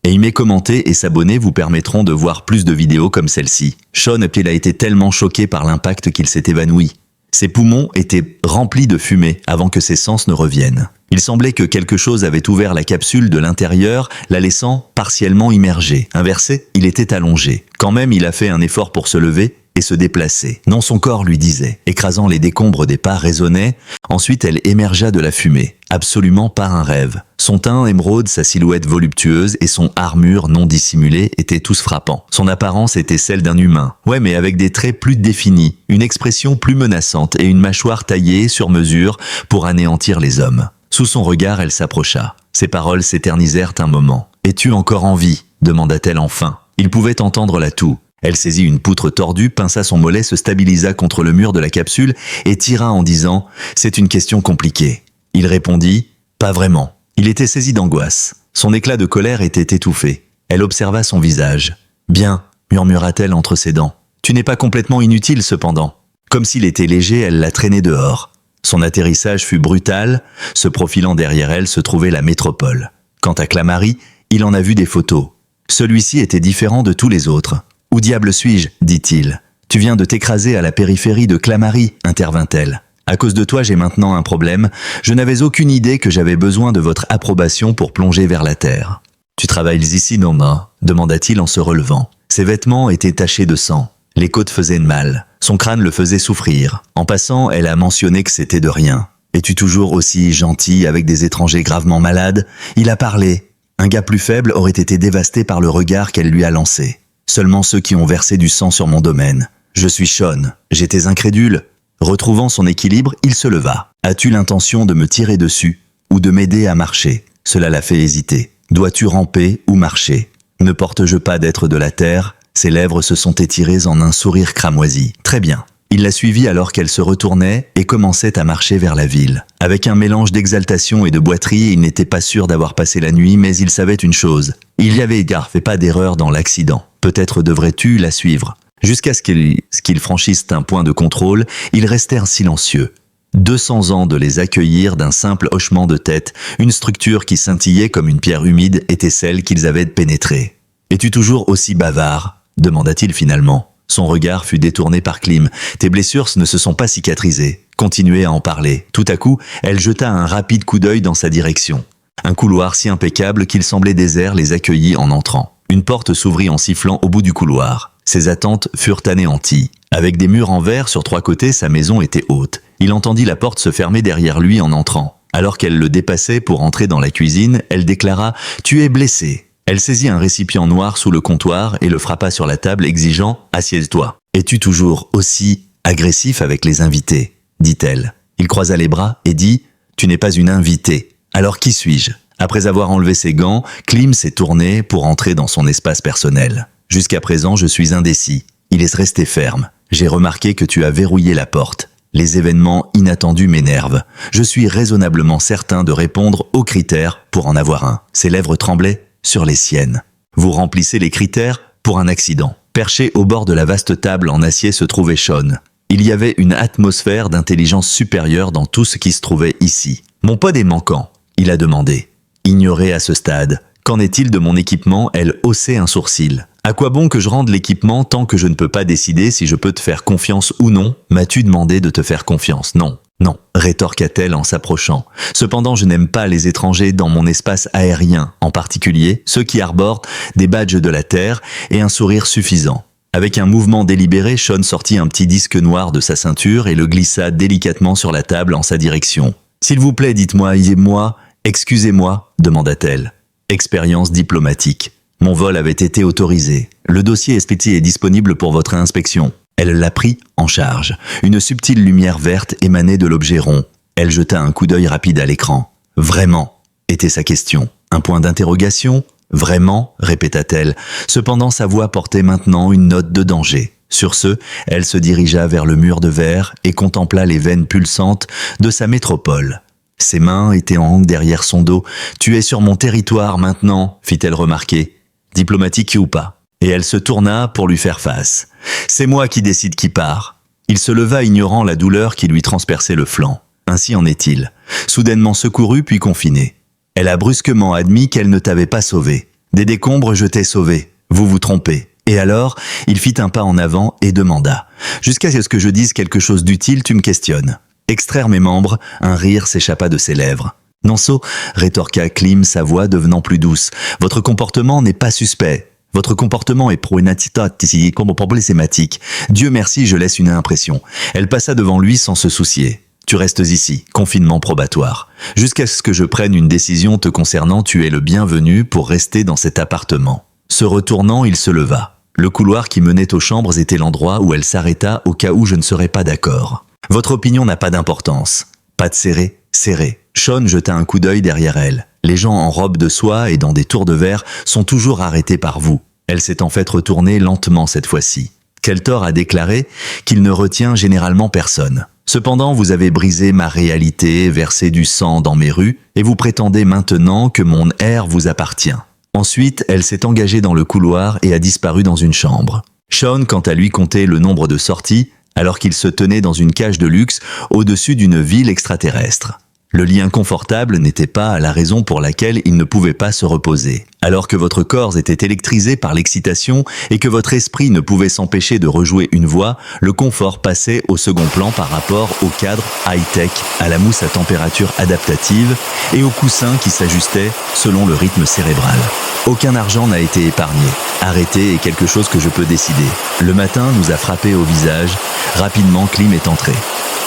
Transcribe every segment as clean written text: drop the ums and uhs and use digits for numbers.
Et aimer, commenter et s'abonner vous permettront de voir plus de vidéos comme celle-ci. Sean a été tellement choqué par l'impact qu'il s'est évanoui. Ses poumons étaient remplis de fumée avant que ses sens ne reviennent. Il semblait que quelque chose avait ouvert la capsule de l'intérieur, la laissant partiellement immergée. Inversé, il était allongé. Quand même, il a fait un effort pour se lever et se déplacer. Non, son corps lui disait, écrasant les décombres des pas résonnait. Ensuite, elle émergea de la fumée. Absolument pas un rêve. Son teint émeraude, sa silhouette voluptueuse et son armure non dissimulée étaient tous frappants. Son apparence était celle d'un humain. Ouais, mais avec des traits plus définis, une expression plus menaçante et une mâchoire taillée sur mesure pour anéantir les hommes. Sous son regard, elle s'approcha. Ses paroles s'éternisèrent un moment. « Es-tu encore en vie ?» demanda-t-elle enfin. Il pouvait entendre la toux. Elle saisit une poutre tordue, pinça son mollet, se stabilisa contre le mur de la capsule et tira en disant « C'est une question compliquée ». Il répondit « Pas vraiment ». Il était saisi d'angoisse. Son éclat de colère était étouffé. Elle observa son visage. « Bien », murmura-t-elle entre ses dents. « Tu n'es pas complètement inutile cependant ». Comme s'il était léger, elle la traînait dehors. Son atterrissage fut brutal. Se profilant derrière elle se trouvait la métropole. Quant à Clamarie, il en a vu des photos. Celui-ci était différent de tous les autres. « Où diable suis-je » dit-il. « Tu viens de t'écraser à la périphérie de Clamarie » intervint-elle. « À cause de toi, j'ai maintenant un problème. Je n'avais aucune idée que j'avais besoin de votre approbation pour plonger vers la terre. »« Tu travailles ici, Noma ?» demanda-t-il en se relevant. Ses vêtements étaient tachés de sang. Les côtes faisaient mal. Son crâne le faisait souffrir. En passant, elle a mentionné que c'était de rien. « Es-tu toujours aussi gentil avec des étrangers gravement malades ?» Il a parlé. Un gars plus faible aurait été dévasté par le regard qu'elle lui a lancé. Seulement ceux qui ont versé du sang sur mon domaine. Je suis Sean. J'étais incrédule. Retrouvant son équilibre, il se leva. As-tu l'intention de me tirer dessus ou de m'aider à marcher? Cela l'a fait hésiter. Dois-tu ramper ou marcher? Ne porte-je pas d'être de la terre? Ses lèvres se sont étirées en un sourire cramoisi. Très bien. Il la suivit alors qu'elle se retournait et commençait à marcher vers la ville. Avec un mélange d'exaltation et de boiterie, il n'était pas sûr d'avoir passé la nuit, mais il savait une chose. Il y avait égard, fait pas d'erreur dans l'accident. Peut-être devrais-tu la suivre. Jusqu'à ce qu'ils franchissent un point de contrôle, ils restèrent silencieux. 200 ans de les accueillir d'un simple hochement de tête, une structure qui scintillait comme une pierre humide était celle qu'ils avaient pénétrée. « Es-tu toujours aussi bavard ?» demanda-t-il finalement. Son regard fut détourné par Klim. « Tes blessures ne se sont pas cicatrisées. » Continuez à en parler. Tout à coup, elle jeta un rapide coup d'œil dans sa direction. Un couloir si impeccable qu'il semblait désert les accueillit en entrant. Une porte s'ouvrit en sifflant au bout du couloir. Ses attentes furent anéanties. Avec des murs en verre sur 3 côtés, sa maison était haute. Il entendit la porte se fermer derrière lui en entrant. Alors qu'elle le dépassait pour entrer dans la cuisine, elle déclara « Tu es blessé ». Elle saisit un récipient noir sous le comptoir et le frappa sur la table exigeant « Assieds-toi ». « Es-tu toujours aussi agressif avec les invités ?» dit-elle. Il croisa les bras et dit « Tu n'es pas une invitée. Alors qui suis-je » Après avoir enlevé ses gants, Klim s'est tourné pour entrer dans son espace personnel. « Jusqu'à présent, je suis indécis. Il est resté ferme. J'ai remarqué que tu as verrouillé la porte. Les événements inattendus m'énervent. Je suis raisonnablement certain de répondre aux critères pour en avoir un. » Ses lèvres tremblaient sur les siennes. « Vous remplissez les critères pour un accident. » Perché au bord de la vaste table en acier se trouvait Sean. Il y avait une atmosphère d'intelligence supérieure dans tout ce qui se trouvait ici. « Mon pod est manquant ?» il a demandé. Ignoré à ce stade. Qu'en est-il de mon équipement? Elle haussait un sourcil. À quoi bon que je rende l'équipement tant que je ne peux pas décider si je peux te faire confiance ou non? M'as-tu demandé de te faire confiance? Non. Non, rétorqua-t-elle en s'approchant. Cependant, je n'aime pas les étrangers dans mon espace aérien, en particulier ceux qui arborent des badges de la Terre et un sourire suffisant. Avec un mouvement délibéré, Sean sortit un petit disque noir de sa ceinture et le glissa délicatement sur la table en sa direction. « S'il vous plaît, dites-moi, excusez-moi, demanda-t-elle. Expérience diplomatique. Mon vol avait été autorisé. Le dossier SPT est disponible pour votre inspection. » Elle la prit en charge. Une subtile lumière verte émanait de l'objet rond. Elle jeta un coup d'œil rapide à l'écran. « Vraiment ?» était sa question. Un point d'interrogation. « Vraiment ?» répéta-t-elle. Cependant, sa voix portait maintenant une note de danger. Sur ce, elle se dirigea vers le mur de verre et contempla les veines pulsantes de sa métropole. Ses mains étaient en hanque derrière son dos. « Tu es sur mon territoire maintenant » fit-elle remarquer. Diplomatique ou pas. Et elle se tourna pour lui faire face. « C'est moi qui décide qui part. » Il se leva ignorant la douleur qui lui transperçait le flanc. Ainsi en est-il. Soudainement secourue puis confinée. Elle a brusquement admis qu'elle ne t'avait pas sauvé. Des décombres, je t'ai sauvé. Vous vous trompez. Et alors, il fit un pas en avant et demanda. Jusqu'à ce que je dise quelque chose d'utile, tu me questionnes. Extraire mes membres, un rire s'échappa de ses lèvres. Nanso, rétorqua Klim, sa voix devenant plus douce. Votre comportement n'est pas suspect. Votre comportement est problématique. Dieu merci, je laisse une impression. Elle passa devant lui sans se soucier. Tu restes ici, confinement probatoire. Jusqu'à ce que je prenne une décision te concernant, tu es le bienvenu pour rester dans cet appartement. Se retournant, il se leva. Le couloir qui menait aux chambres était l'endroit où elle s'arrêta au cas où je ne serais pas d'accord. Votre opinion n'a pas d'importance. Pas de serré, serré. Sean jeta un coup d'œil derrière elle. Les gens en robe de soie et dans des tours de verre sont toujours arrêtés par vous. Elle s'est en fait retournée lentement cette fois-ci. Keltor a déclaré qu'il ne retient généralement personne. Cependant, vous avez brisé ma réalité, versé du sang dans mes rues, et vous prétendez maintenant que mon air vous appartient. Ensuite, elle s'est engagée dans le couloir et a disparu dans une chambre. Sean, quant à lui, comptait le nombre de sorties, alors qu'il se tenait dans une cage de luxe au-dessus d'une ville extraterrestre. Le lit inconfortable n'était pas la raison pour laquelle il ne pouvait pas se reposer. Alors que votre corps était électrisé par l'excitation et que votre esprit ne pouvait s'empêcher de rejouer une voix, le confort passait au second plan par rapport au cadre high-tech, à la mousse à température adaptative et au coussin qui s'ajustait selon le rythme cérébral. Aucun argent n'a été épargné. Arrêter est quelque chose que je peux décider. Le matin nous a frappé au visage. Rapidement, Klim est entrée.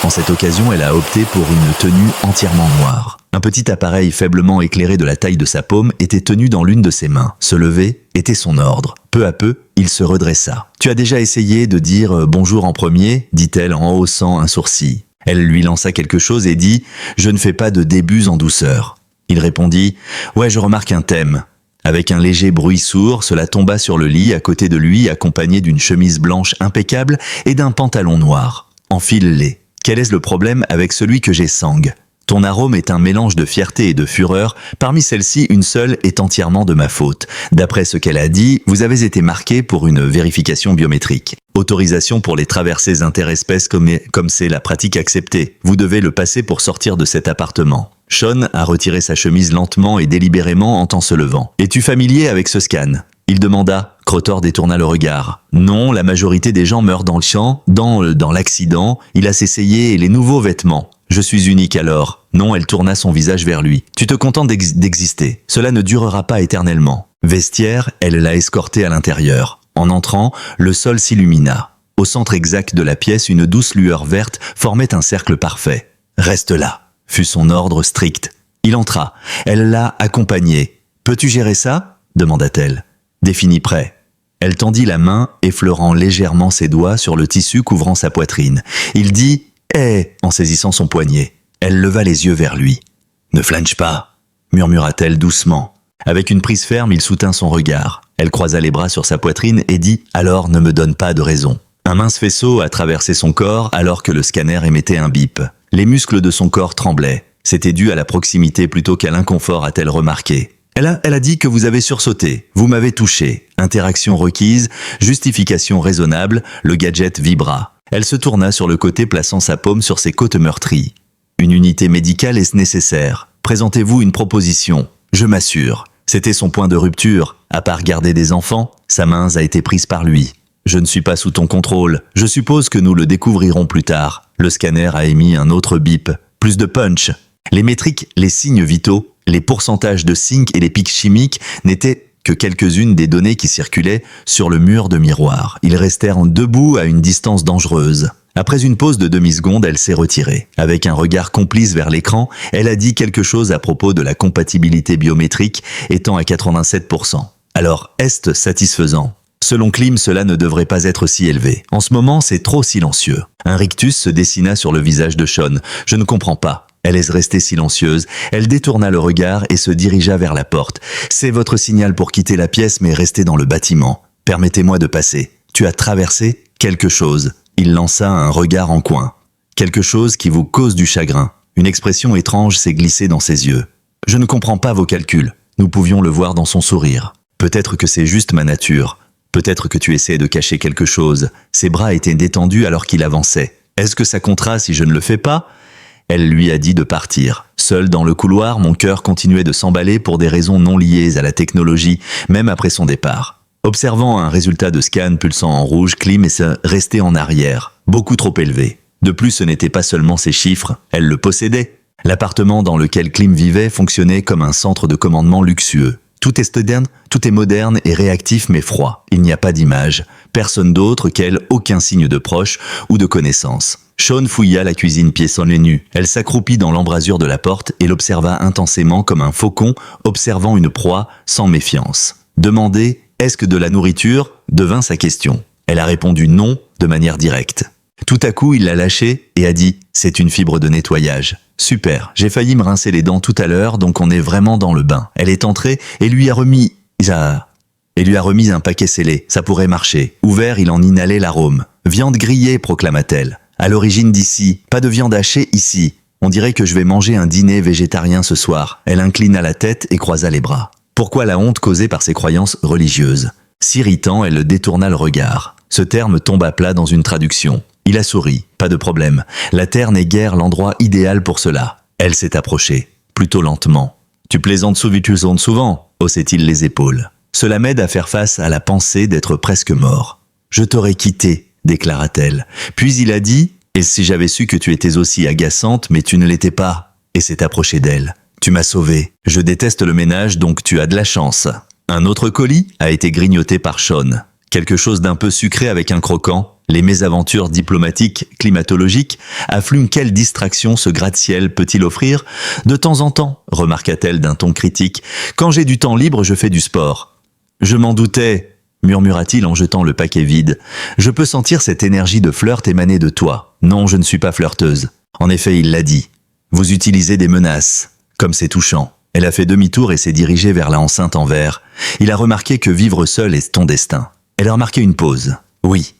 En cette occasion, elle a opté pour une tenue entièrement noire. Un petit appareil faiblement éclairé de la taille de sa paume était tenu dans l'une de ses mains. Se lever était son ordre. Peu à peu, il se redressa. « Tu as déjà essayé de dire bonjour en premier ?» dit-elle en haussant un sourcil. Elle lui lança quelque chose et dit « Je ne fais pas de débuts en douceur. » Il répondit « Ouais, je remarque un thème. » Avec un léger bruit sourd, cela tomba sur le lit à côté de lui, accompagné d'une chemise blanche impeccable et d'un pantalon noir. « Enfile-les. » Quel est le problème avec celui que j'ai sang? Ton arôme est un mélange de fierté et de fureur. Parmi celles-ci, une seule est entièrement de ma faute. D'après ce qu'elle a dit, vous avez été marqué pour une vérification biométrique. Autorisation pour les traversées interespèces comme c'est la pratique acceptée. Vous devez le passer pour sortir de cet appartement. Sean a retiré sa chemise lentement et délibérément en se levant. Es-tu familier avec ce scan? Il demanda. Crotor détourna le regard. Non, la majorité des gens meurent dans le champ, dans l'accident, il a s'essayer et les nouveaux vêtements. Je suis unique alors. Non, elle tourna son visage vers lui. Tu te contentes d'exister. Cela ne durera pas éternellement. Vestiaire, elle l'a escorté à l'intérieur. En entrant, le sol s'illumina. Au centre exact de la pièce, une douce lueur verte formait un cercle parfait. Reste là, fut son ordre strict. Il entra. Elle l'a accompagné. Peux-tu gérer ça? Demanda-t-elle. Défini prêt. Elle tendit la main, effleurant légèrement ses doigts sur le tissu couvrant sa poitrine. Il dit « Hé !» en saisissant son poignet. Elle leva les yeux vers lui. « Ne flanche pas !» murmura-t-elle doucement. Avec une prise ferme, il soutint son regard. Elle croisa les bras sur sa poitrine et dit « Alors ne me donne pas de raison !» Un mince faisceau a traversé son corps alors que le scanner émettait un bip. Les muscles de son corps tremblaient. C'était dû à la proximité plutôt qu'à l'inconfort, a-t-elle remarqué. Elle a dit que vous avez sursauté, vous m'avez touché. Interaction requise, justification raisonnable, le gadget vibra. Elle se tourna sur le côté plaçant sa paume sur ses côtes meurtries. Une unité médicale est nécessaire. Présentez-vous une proposition. Je m'assure. C'était son point de rupture. À part garder des enfants, sa main a été prise par lui. Je ne suis pas sous ton contrôle. Je suppose que nous le découvrirons plus tard. Le scanner a émis un autre bip. Plus de punch. Les métriques, les signes vitaux, les pourcentages de zinc et les pics chimiques n'étaient que quelques-unes des données qui circulaient sur le mur de miroir. Ils restèrent debout à une distance dangereuse. Après une pause de demi-seconde, elle s'est retirée. Avec un regard complice vers l'écran, elle a dit quelque chose à propos de la compatibilité biométrique étant à 87%. Alors, est-ce satisfaisant? Selon Klim, cela ne devrait pas être si élevé. En ce moment, c'est trop silencieux. Un rictus se dessina sur le visage de Sean. Je ne comprends pas. Elle est restée silencieuse. Elle détourna le regard et se dirigea vers la porte. C'est votre signal pour quitter la pièce, mais restez dans le bâtiment. Permettez-moi de passer. Tu as traversé quelque chose. Il lança un regard en coin. Quelque chose qui vous cause du chagrin. Une expression étrange s'est glissée dans ses yeux. Je ne comprends pas vos calculs. Nous pouvions le voir dans son sourire. Peut-être que c'est juste ma nature. Peut-être que tu essaies de cacher quelque chose. Ses bras étaient détendus alors qu'il avançait. Est-ce que ça comptera si je ne le fais pas ? Elle lui a dit de partir. Seul dans le couloir, mon cœur continuait de s'emballer pour des raisons non liées à la technologie, même après son départ. Observant un résultat de scan pulsant en rouge, Klim est resté en arrière, beaucoup trop élevé. De plus, ce n'était pas seulement ses chiffres, elle le possédait. L'appartement dans lequel Klim vivait fonctionnait comme un centre de commandement luxueux. Tout est moderne et réactif mais froid. Il n'y a pas d'image, personne d'autre qu'elle, aucun signe de proche ou de connaissance. Sean fouilla la cuisine pieds nus. Elle s'accroupit dans l'embrasure de la porte et l'observa intensément comme un faucon observant une proie sans méfiance. Demander « Est-ce que de la nourriture ?» devint sa question. Elle a répondu non de manière directe. Tout à coup, il l'a lâchée et a dit « C'est une fibre de nettoyage. » Super, j'ai failli me rincer les dents tout à l'heure, donc on est vraiment dans le bain. Elle est entrée et lui a remis un paquet scellé. Ça pourrait marcher. Ouvert, il en inhalait l'arôme. Viande grillée, proclama-t-elle. À l'origine d'ici. Pas de viande hachée ici. On dirait que je vais manger un dîner végétarien ce soir. Elle inclina la tête et croisa les bras. Pourquoi la honte causée par ses croyances religieuses? S'irritant, elle détourna le regard. Ce terme tombe à plat dans une traduction. Il a souri. Pas de problème. La terre n'est guère l'endroit idéal pour cela. Elle s'est approchée. Plutôt lentement. Tu plaisantes souvent, haussait-il les épaules. Cela m'aide à faire face à la pensée d'être presque mort. Je t'aurais quitté, déclara-t-elle. Puis il a dit, et si j'avais su que tu étais aussi agaçante, mais tu ne l'étais pas, et s'est approché d'elle. Tu m'as sauvé. Je déteste le ménage, donc tu as de la chance. Un autre colis a été grignoté par Sean. Quelque chose d'un peu sucré avec un croquant. Les mésaventures diplomatiques, climatologiques, affluent. Quelle distraction ce gratte-ciel peut-il offrir? De temps en temps, remarqua-t-elle d'un ton critique. Quand j'ai du temps libre, je fais du sport. Je m'en doutais, murmura-t-il en jetant le paquet vide. Je peux sentir cette énergie de flirt émaner de toi. Non, je ne suis pas flirteuse. En effet, il l'a dit. Vous utilisez des menaces. Comme c'est touchant. Elle a fait demi-tour et s'est dirigée vers la enceinte en verre. Il a remarqué que vivre seul est ton destin. Elle a remarqué une pause. Oui.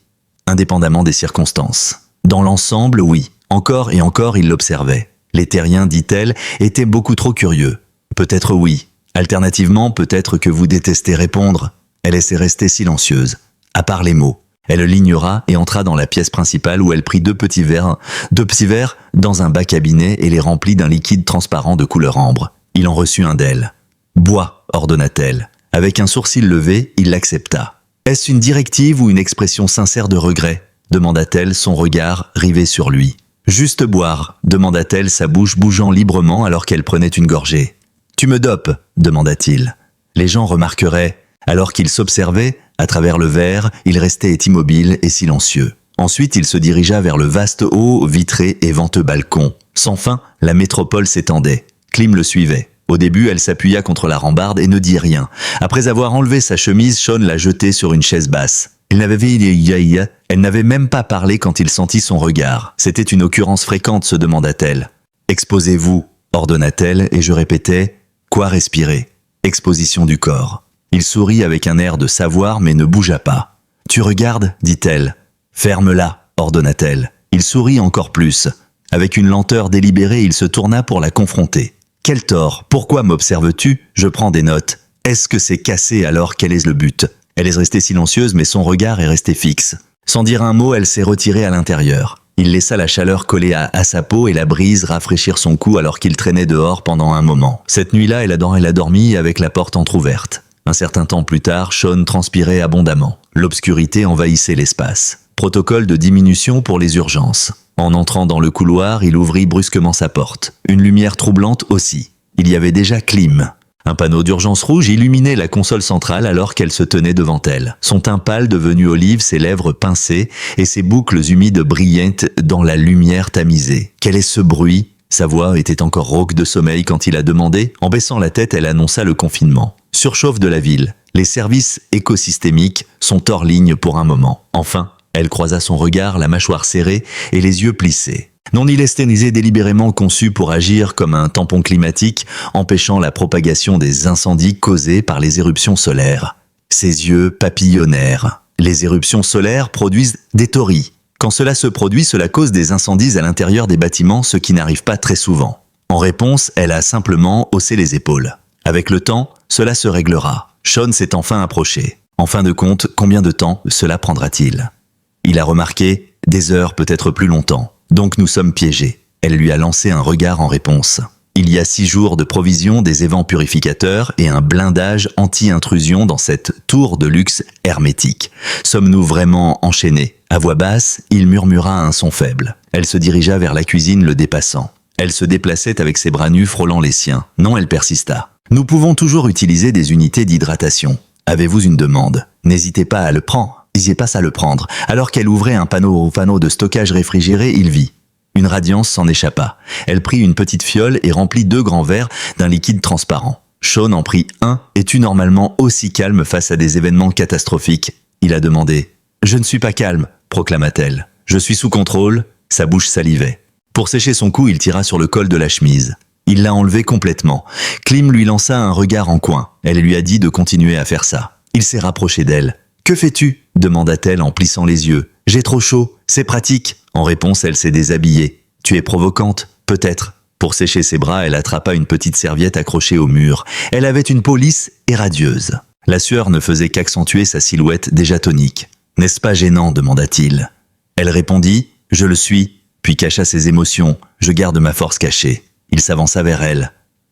Indépendamment des circonstances. Dans l'ensemble, oui. Encore et encore, il l'observait. Les terriens, dit-elle, étaient beaucoup trop curieux. Peut-être oui. Alternativement, peut-être que vous détestez répondre. Elle est restée silencieuse. À part les mots. Elle l'ignora et entra dans la pièce principale où elle prit deux petits verres dans un bas cabinet et les remplit d'un liquide transparent de couleur ambre. Il en reçut un d'elle. « Bois », ordonna-t-elle. Avec un sourcil levé, il l'accepta. Est-ce une directive ou une expression sincère de regret? Demanda-t-elle, son regard rivé sur lui. Juste boire, demanda-t-elle, sa bouche bougeant librement alors qu'elle prenait une gorgée. Tu me dopes, demanda-t-il. Les gens remarqueraient. Alors qu'il s'observait, à travers le verre, il restait immobile et silencieux. Ensuite, il se dirigea vers le vaste haut, vitré et venteux balcon. Sans fin, la métropole s'étendait. Klim le suivait. Au début, elle s'appuya contre la rambarde et ne dit rien. Après avoir enlevé sa chemise, Sean l'a jetée sur une chaise basse. Elle n'avait même pas parlé quand il sentit son regard. C'était une occurrence fréquente, se demanda-t-elle. « Exposez-vous », ordonna-t-elle, et je répétais « Quoi respirer ?» Exposition du corps. Il sourit avec un air de savoir, mais ne bougea pas. « Tu regardes ?» dit-elle. « Ferme-la », ordonna-t-elle. Il sourit encore plus. Avec une lenteur délibérée, il se tourna pour la confronter. Quel tort? Pourquoi m'observes-tu? Je prends des notes. Est-ce que c'est cassé alors? Quel est le but? Elle est restée silencieuse, mais son regard est resté fixe. Sans dire un mot, elle s'est retirée à l'intérieur. Il laissa la chaleur coller à sa peau et la brise rafraîchir son cou alors qu'il traînait dehors pendant un moment. Cette nuit-là, elle a dormi avec la porte entr'ouverte. Un certain temps plus tard, Sean transpirait abondamment. L'obscurité envahissait l'espace. Protocole de diminution pour les urgences. En entrant dans le couloir, il ouvrit brusquement sa porte. Une lumière troublante aussi. Il y avait déjà Klim. Un panneau d'urgence rouge illuminait la console centrale alors qu'elle se tenait devant elle. Son teint pâle devenu olive, ses lèvres pincées et ses boucles humides brillaient dans la lumière tamisée. Quel est ce bruit? Sa voix était encore rauque de sommeil quand il a demandé. En baissant la tête, elle annonça le confinement. Surchauffe de la ville. Les services écosystémiques sont hors ligne pour un moment. Enfin, elle croisa son regard, la mâchoire serrée et les yeux plissés. Non ilesténisé délibérément conçu pour agir comme un tampon climatique, empêchant la propagation des incendies causés par les éruptions solaires. Ses yeux papillonnèrent. Les éruptions solaires produisent des tories. Quand cela se produit, cela cause des incendies à l'intérieur des bâtiments, ce qui n'arrive pas très souvent. En réponse, elle a simplement haussé les épaules. Avec le temps, cela se réglera. Sean s'est enfin approché. En fin de compte, combien de temps cela prendra-t-il? Il a remarqué, des heures, peut-être plus longtemps. Donc nous sommes piégés. Elle lui a lancé un regard en réponse. Il y a 6 jours de provision, des évents purificateurs et un blindage anti-intrusion dans cette tour de luxe hermétique. Sommes-nous vraiment enchaînés? À voix basse, il murmura un son faible. Elle se dirigea vers la cuisine, le dépassant. Elle se déplaçait avec ses bras nus frôlant les siens. Non, elle persista. Nous pouvons toujours utiliser des unités d'hydratation. Avez-vous une demande? N'hésitez pas à le prendre. N'hésitez pas à le prendre. Alors qu'elle ouvrait un panneau de stockage réfrigéré, il vit. Une radiance s'en échappa. Elle prit une petite fiole et remplit 2 grands verres d'un liquide transparent. Sean en prit un. Es-tu normalement aussi calme face à des événements catastrophiques? Il a demandé. Je ne suis pas calme, proclama-t-elle. Je suis sous contrôle. Sa bouche salivait. Pour sécher son cou, il tira sur le col de la chemise. Il l'a enlevé complètement. Klim lui lança un regard en coin. Elle lui a dit de continuer à faire ça. Il s'est rapproché d'elle. Que fais-tu? Demanda-t-elle en plissant les yeux. J'ai trop chaud, c'est pratique. En réponse, elle s'est déshabillée. Tu es provocante, peut-être. Pour sécher ses bras, elle attrapa une petite serviette accrochée au mur. Elle avait une peau lisse et radieuse. La sueur ne faisait qu'accentuer sa silhouette déjà tonique. N'est-ce pas gênant? Demanda-t-il. Elle répondit. Je le suis, puis cacha ses émotions. Je garde ma force cachée. Il s'avança vers elle.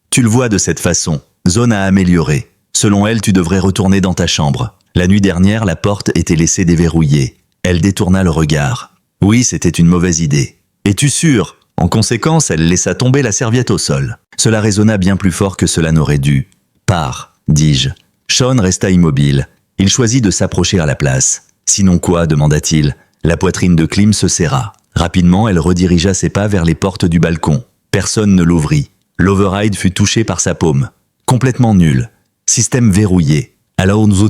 Tu le vois de cette façon. Zone à améliorer. Selon elle, tu devrais retourner dans ta chambre. La nuit dernière, la porte était laissée déverrouillée. Elle détourna le regard. Oui, c'était une mauvaise idée. Es-tu sûr? En conséquence, elle laissa tomber la serviette au sol. Cela résonna bien plus fort que cela n'aurait dû. Pars, dis-je. Sean resta immobile. Il choisit de s'approcher à la place. Sinon quoi? Demanda-t-il. La poitrine de Klim se serra. Rapidement, elle redirigea ses pas vers les portes du balcon. Personne ne l'ouvrit. L'override fut touché par sa paume. Complètement nul. Système verrouillé. Alors nous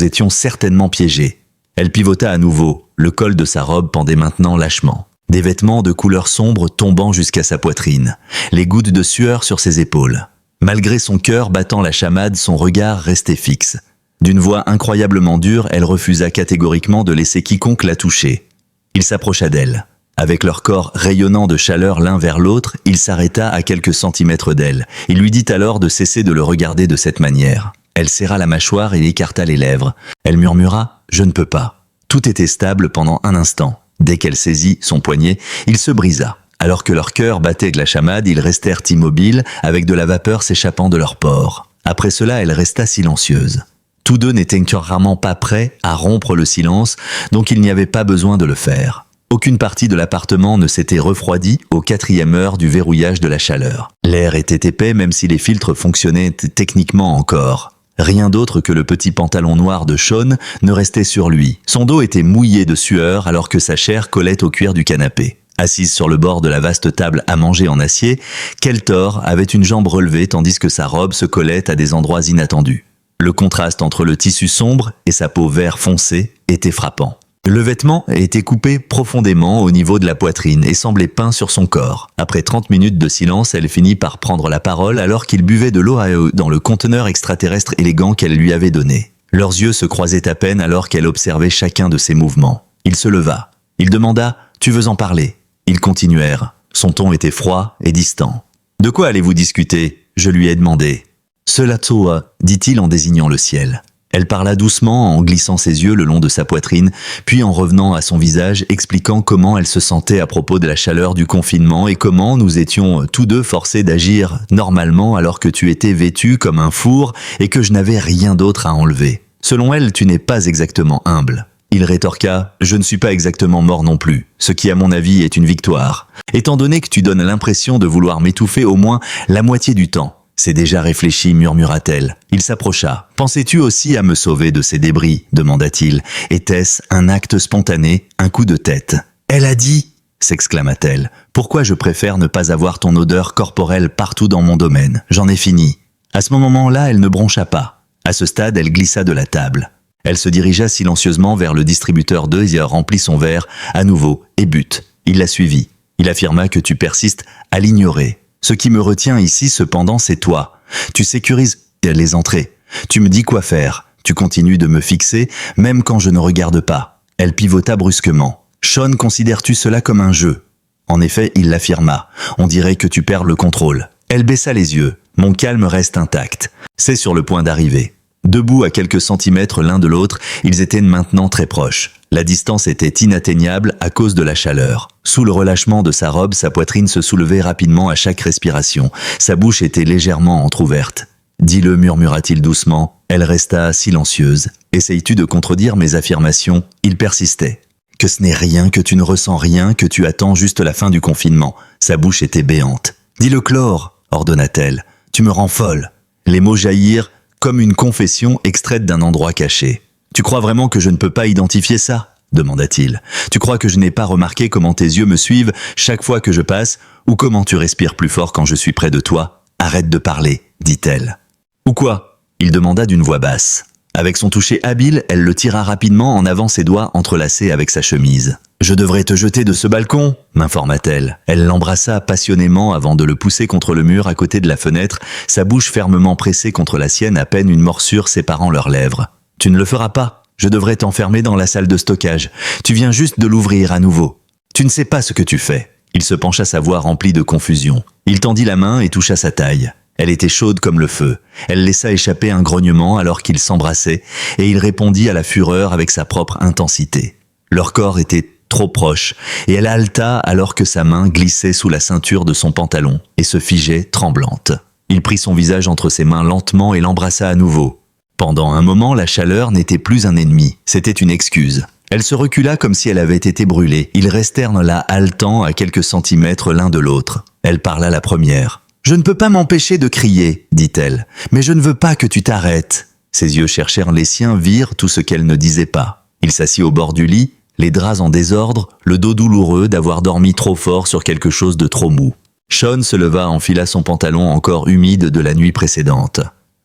étions certainement piégés. Elle pivota à nouveau. Le col de sa robe pendait maintenant lâchement. Des vêtements de couleur sombre tombant jusqu'à sa poitrine. Les gouttes de sueur sur ses épaules. Malgré son cœur battant la chamade, son regard restait fixe. D'une voix incroyablement dure, elle refusa catégoriquement de laisser quiconque la toucher. Il s'approcha d'elle. Avec leur corps rayonnant de chaleur l'un vers l'autre, il s'arrêta à quelques centimètres d'elle. Il lui dit alors de cesser de le regarder de cette manière. Elle serra la mâchoire et écarta les lèvres. Elle murmura « Je ne peux pas ». Tout était stable pendant un instant. Dès qu'elle saisit son poignet, il se brisa. Alors que leur cœur battait avec la chamade, ils restèrent immobiles, avec de la vapeur s'échappant de leurs pores. Après cela, elle resta silencieuse. Tous deux n'étaient rarement pas prêts à rompre le silence, donc il n'y avait pas besoin de le faire. Aucune partie de l'appartement ne s'était refroidie aux 4e heure du verrouillage de la chaleur. L'air était épais même si les filtres fonctionnaient techniquement encore. Rien d'autre que le petit pantalon noir de Sean ne restait sur lui. Son dos était mouillé de sueur alors que sa chair collait au cuir du canapé. Assise sur le bord de la vaste table à manger en acier, Keltor avait une jambe relevée tandis que sa robe se collait à des endroits inattendus. Le contraste entre le tissu sombre et sa peau vert foncé était frappant. Le vêtement était coupé profondément au niveau de la poitrine et semblait peint sur son corps. Après 30 minutes de silence, elle finit par prendre la parole alors qu'il buvait de l'eau dans le conteneur extraterrestre élégant qu'elle lui avait donné. Leurs yeux se croisaient à peine alors qu'elle observait chacun de ses mouvements. Il se leva. Il demanda « Tu veux en parler ?» Ils continuèrent. Son ton était froid et distant. « De quoi allez-vous discuter ?» Je lui ai demandé. « Cela toi, dit-il en désignant le ciel. » Elle parla doucement en glissant ses yeux le long de sa poitrine, puis en revenant à son visage, expliquant comment elle se sentait à propos de la chaleur du confinement et comment nous étions tous deux forcés d'agir normalement alors que tu étais vêtu comme un four et que je n'avais rien d'autre à enlever. Selon elle, tu n'es pas exactement humble. Il rétorqua « Je ne suis pas exactement mort non plus, ce qui à mon avis est une victoire. Étant donné que tu donnes l'impression de vouloir m'étouffer au moins la moitié du temps. » C'est déjà réfléchi, murmura-t-elle. Il s'approcha. « Pensais-tu aussi à me sauver de ces débris ?» demanda-t-il. « Était-ce un acte spontané, un coup de tête ?»« Elle a dit !» s'exclama-t-elle. « Pourquoi je préfère ne pas avoir ton odeur corporelle partout dans mon domaine? J'en ai fini. » À ce moment-là, elle ne broncha pas. À ce stade, elle glissa de la table. Elle se dirigea silencieusement vers le distributeur d'eau et remplit son verre à nouveau et but. Il la suivit. Il affirma que tu persistes à l'ignorer. Ce qui me retient ici, cependant, c'est toi. Tu sécurises les entrées. Tu me dis quoi faire. Tu continues de me fixer, même quand je ne regarde pas. Elle pivota brusquement. Sean, considères-tu cela comme un jeu? En effet, il l'affirma. On dirait que tu perds le contrôle. Elle baissa les yeux. Mon calme reste intact. C'est sur le point d'arriver. Debout à quelques centimètres l'un de l'autre, ils étaient maintenant très proches. La distance était inatteignable à cause de la chaleur. Sous le relâchement de sa robe, sa poitrine se soulevait rapidement à chaque respiration. Sa bouche était légèrement entr'ouverte. « Dis-le » murmura-t-il doucement. Elle resta silencieuse. « Essayes-tu de contredire mes affirmations ?» Il persistait. « Que ce n'est rien, que tu ne ressens rien, que tu attends juste la fin du confinement. » Sa bouche était béante. « Dis-le, Chlore » ordonna-t-elle. « Tu me rends folle. » Les mots jaillirent comme une confession extraite d'un endroit caché. « Tu crois vraiment que je ne peux pas identifier ça ?» demanda-t-il. « Tu crois que je n'ai pas remarqué comment tes yeux me suivent chaque fois que je passe, ou comment tu respires plus fort quand je suis près de toi ? Arrête de parler, dit-elle. « Ou quoi ?» il demanda d'une voix basse. Avec son toucher habile, elle le tira rapidement en avant, ses doigts entrelacés avec sa chemise. « Je devrais te jeter de ce balcon » m'informa-t-elle. Elle l'embrassa passionnément avant de le pousser contre le mur à côté de la fenêtre, sa bouche fermement pressée contre la sienne, à peine une morsure séparant leurs lèvres. « Tu ne le feras pas. Je devrais t'enfermer dans la salle de stockage. Tu viens juste de l'ouvrir à nouveau. Tu ne sais pas ce que tu fais. » Il se pencha, sa voix remplie de confusion. Il tendit la main et toucha sa taille. Elle était chaude comme le feu. Elle laissa échapper un grognement alors qu'ils s'embrassaient, et il répondit à la fureur avec sa propre intensité. Leur corps était trop proches, et elle haleta alors que sa main glissait sous la ceinture de son pantalon et se figeait tremblante. Il prit son visage entre ses mains lentement et l'embrassa à nouveau. Pendant un moment, la chaleur n'était plus un ennemi, c'était une excuse. Elle se recula comme si elle avait été brûlée. Ils restèrent là haletant à quelques centimètres l'un de l'autre. Elle parla la première. « Je ne peux pas m'empêcher de crier, dit-elle, mais je ne veux pas que tu t'arrêtes. » Ses yeux cherchèrent les siens, virent tout ce qu'elle ne disait pas. Il s'assit au bord du lit, les draps en désordre, le dos douloureux d'avoir dormi trop fort sur quelque chose de trop mou. Sean se leva, enfila son pantalon encore humide de la nuit précédente.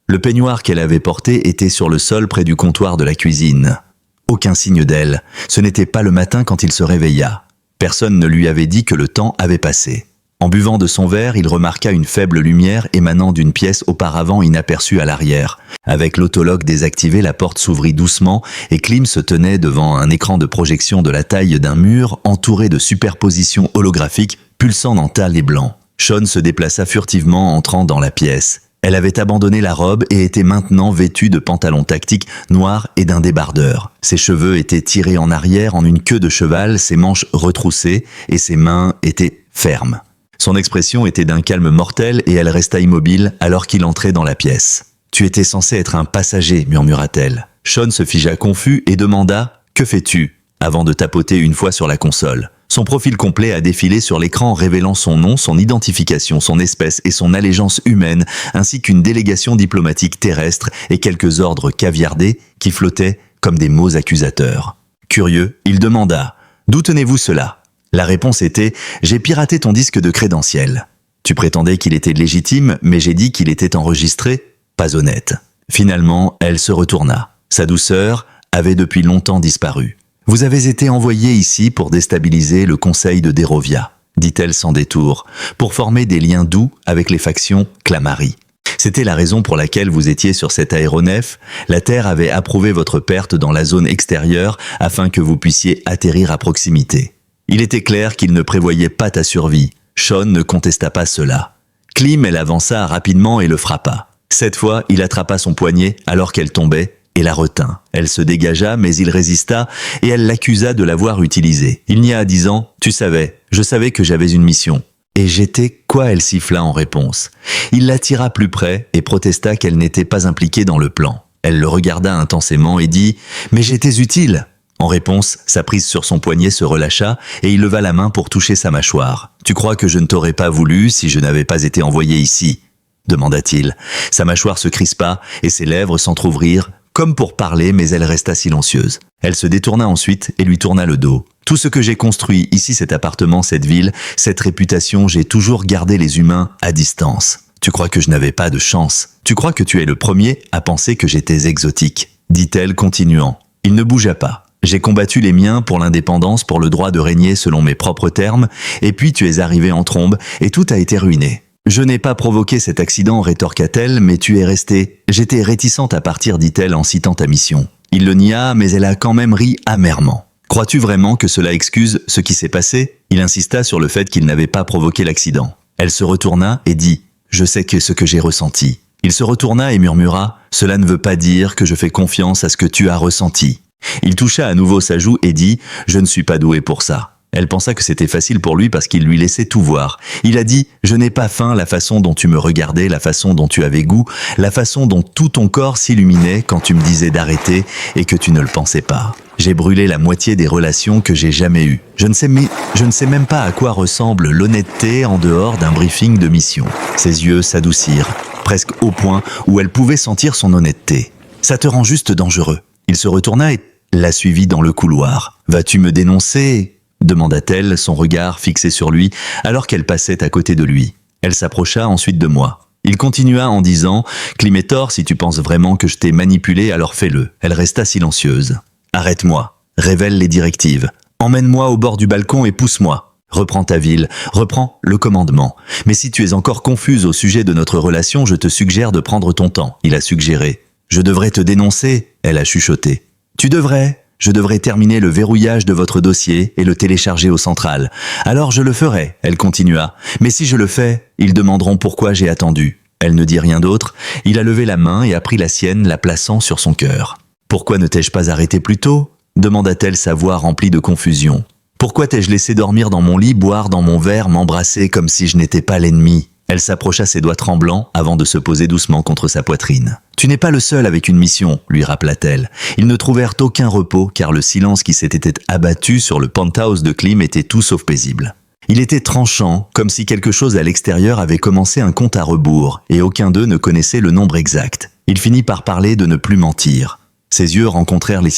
Le peignoir qu'elle avait porté était sur le sol près du comptoir de la cuisine. Aucun signe d'elle. Ce n'était pas le matin quand il se réveilla. Personne ne lui avait dit que le temps avait passé. En buvant de son verre, il remarqua une faible lumière émanant d'une pièce auparavant inaperçue à l'arrière. Avec l'autologue désactivé, la porte s'ouvrit doucement et Klim se tenait devant un écran de projection de la taille d'un mur entouré de superpositions holographiques pulsant en tâle et blanc. Sean se déplaça furtivement, entrant dans la pièce. Elle avait abandonné la robe et était maintenant vêtue de pantalons tactiques noirs et d'un débardeur. Ses cheveux étaient tirés en arrière en une queue de cheval, ses manches retroussées et ses mains étaient fermes. Son expression était d'un calme mortel et elle resta immobile alors qu'il entrait dans la pièce. « Tu étais censé être un passager » murmura-t-elle. Sean se figea confus et demanda « Que fais-tu » avant de tapoter une fois sur la console. Son profil complet a défilé sur l'écran révélant son nom, son identification, son espèce et son allégeance humaine, ainsi qu'une délégation diplomatique terrestre et quelques ordres caviardés qui flottaient comme des mots accusateurs. Curieux, il demanda « D'où tenez-vous cela ?» La réponse était « J'ai piraté ton disque de crédentiel. » Tu prétendais qu'il était légitime, mais j'ai dit qu'il était enregistré. Pas honnête. Finalement, elle se retourna. Sa douceur avait depuis longtemps disparu. « Vous avez été envoyé ici pour déstabiliser le conseil de Dérovia, » dit-elle sans détour, pour former des liens doux avec les factions Clamarie. C'était la raison pour laquelle vous étiez sur cet aéronef. La Terre avait approuvé votre perte dans la zone extérieure afin que vous puissiez atterrir à proximité. Il était clair qu'il ne prévoyait pas ta survie. Sean ne contesta pas cela. Klim, elle avança rapidement et le frappa. Cette fois, il attrapa son poignet alors qu'elle tombait et la retint. Elle se dégagea, mais il résista et elle l'accusa de l'avoir utilisé. Il n'y a 10 ans, tu savais, je savais que j'avais une mission. Et j'étais quoi, elle siffla en réponse. Il l'attira plus près et protesta qu'elle n'était pas impliquée dans le plan. Elle le regarda intensément et dit « Mais j'étais utile !» En réponse, sa prise sur son poignet se relâcha et il leva la main pour toucher sa mâchoire. « Tu crois que je ne t'aurais pas voulu si je n'avais pas été envoyé ici ?» demanda-t-il. Sa mâchoire se crispa et ses lèvres s'entr'ouvrirent, comme pour parler, mais elle resta silencieuse. Elle se détourna ensuite et lui tourna le dos. « Tout ce que j'ai construit, ici cet appartement, cette ville, cette réputation, j'ai toujours gardé les humains à distance. Tu crois que je n'avais pas de chance. Tu crois que tu es le premier à penser que j'étais exotique. » dit-elle continuant. Il ne bougea pas. « J'ai combattu les miens pour l'indépendance, pour le droit de régner selon mes propres termes, et puis tu es arrivé en trombe et tout a été ruiné. » « Je n'ai pas provoqué cet accident, rétorqua-t-elle, mais tu es resté. J'étais réticente à partir, dit-elle en citant ta mission. » Il le nia, mais elle a quand même ri amèrement. « Crois-tu vraiment que cela excuse ce qui s'est passé ?» Il insista sur le fait qu'il n'avait pas provoqué l'accident. Elle se retourna et dit « Je sais que ce que j'ai ressenti. Il se retourna et murmura « Cela ne veut pas dire que je fais confiance à ce que tu as ressenti. » Il toucha à nouveau sa joue et dit « Je ne suis pas doué pour ça. » Elle pensa que c'était facile pour lui parce qu'il lui laissait tout voir. Il a dit « Je n'ai pas faim, la façon dont tu me regardais, la façon dont tu avais goût, la façon dont tout ton corps s'illuminait quand tu me disais d'arrêter et que tu ne le pensais pas. J'ai brûlé la moitié des relations que j'ai jamais eues. Je ne sais même pas à quoi ressemble l'honnêteté en dehors d'un briefing de mission. » Ses yeux s'adoucirent, presque au point où elle pouvait sentir son honnêteté. « Ça te rend juste dangereux. » Il se retourna et la suivit dans le couloir. « Vas-tu me dénoncer ?» demanda-t-elle, son regard fixé sur lui, alors qu'elle passait à côté de lui. Elle s'approcha ensuite de moi. Il continua en disant « Climétor, si tu penses vraiment que je t'ai manipulé, alors fais-le. » Elle resta silencieuse. « Arrête-moi. Révèle les directives. Emmène-moi au bord du balcon et pousse-moi. Reprends ta ville. Reprends le commandement. Mais si tu es encore confuse au sujet de notre relation, je te suggère de prendre ton temps. » Il a suggéré. « Je devrais te dénoncer. » Elle a chuchoté. « Tu devrais. Je devrais terminer le verrouillage de votre dossier et le télécharger au central. Alors je le ferai, elle continua. Mais si je le fais, ils demanderont pourquoi j'ai attendu. Elle ne dit rien d'autre. Il a levé la main et a pris la sienne, la plaçant sur son cœur. Pourquoi ne t'ai-je pas arrêté plus tôt ? Demanda-t-elle, sa voix remplie de confusion. Pourquoi t'ai-je laissé dormir dans mon lit, boire dans mon verre, m'embrasser comme si je n'étais pas l'ennemi ? Elle s'approcha ses doigts tremblants avant de se poser doucement contre sa poitrine. « Tu n'es pas le seul avec une mission », lui rappela-t-elle. Ils ne trouvèrent aucun repos car le silence qui s'était abattu sur le penthouse de Klim était tout sauf paisible. Il était tranchant, comme si quelque chose à l'extérieur avait commencé un compte à rebours, et aucun d'eux ne connaissait le nombre exact. Il finit par parler de ne plus mentir. Ses yeux rencontrèrent les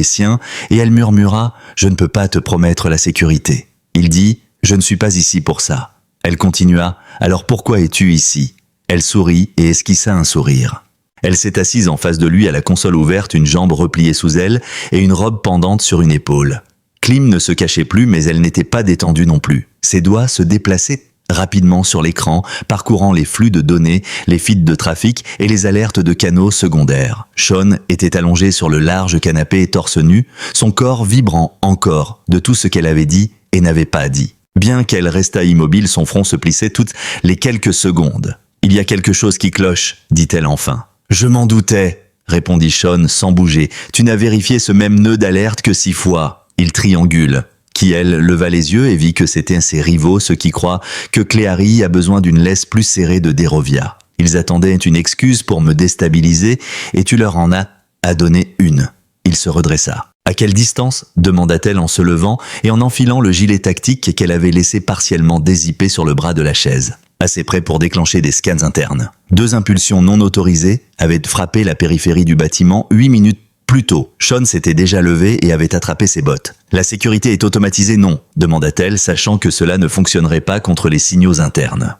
siens, et elle murmura « Je ne peux pas te promettre la sécurité. » Il dit « Je ne suis pas ici pour ça. » Elle continua « Alors pourquoi es-tu ici ?» Elle sourit et esquissa un sourire. Elle s'est assise en face de lui à la console ouverte, une jambe repliée sous elle et une robe pendante sur une épaule. Klim ne se cachait plus, mais elle n'était pas détendue non plus. Ses doigts se déplaçaient rapidement sur l'écran, parcourant les flux de données, les feeds de trafic et les alertes de canaux secondaires. Sean était allongé sur le large canapé torse nu, son corps vibrant encore de tout ce qu'elle avait dit et n'avait pas dit. Bien qu'elle restât immobile, son front se plissait toutes les quelques secondes. « Il y a quelque chose qui cloche », dit-elle enfin. « Je m'en doutais », répondit Sean sans bouger. « Tu n'as vérifié ce même nœud d'alerte que 6 fois. » Il triangule. Qui, elle, leva les yeux et vit que c'étaient ses rivaux, ceux qui croient que Cléary a besoin d'une laisse plus serrée de Dérovia. Ils attendaient une excuse pour me déstabiliser et tu leur en as à donner une. Il se redressa. « À quelle distance ?» demanda-t-elle en se levant et en enfilant le gilet tactique qu'elle avait laissé partiellement dézippé sur le bras de la chaise. Assez près pour déclencher des scans internes. 2 impulsions non autorisées avaient frappé la périphérie du bâtiment 8 minutes plus tôt. Sean s'était déjà levé et avait attrapé ses bottes. « La sécurité est automatisée, non ?» demanda-t-elle, sachant que cela ne fonctionnerait pas contre les signaux internes.